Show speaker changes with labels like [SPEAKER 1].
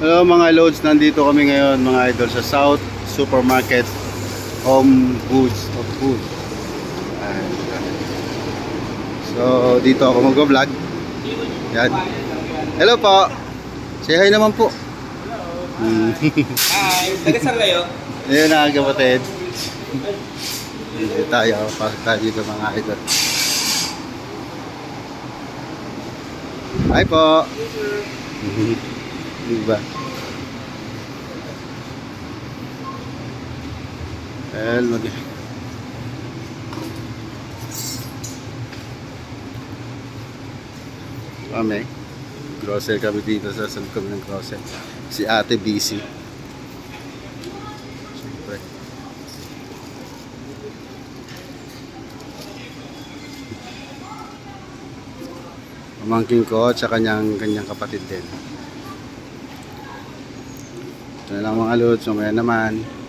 [SPEAKER 1] Hello mga loads, nandito kami ngayon mga idol sa South Supermarket Home Goods of Food. Ayan. So dito ako mag-vlog. Yan. Hello po. Say hi naman po.
[SPEAKER 2] Hi, taga-saan kayo?
[SPEAKER 1] Ayun na kapatid. Dito tayo, pasok tayo dito mga idol. Hi po. Diba? Well, kami grocery kami dito sa saan kami ng grocery. Si ate busy. Siyempre. Pamangkin ko at sa kanyang kapatid din. Ito na lang mga lods, mamaya naman.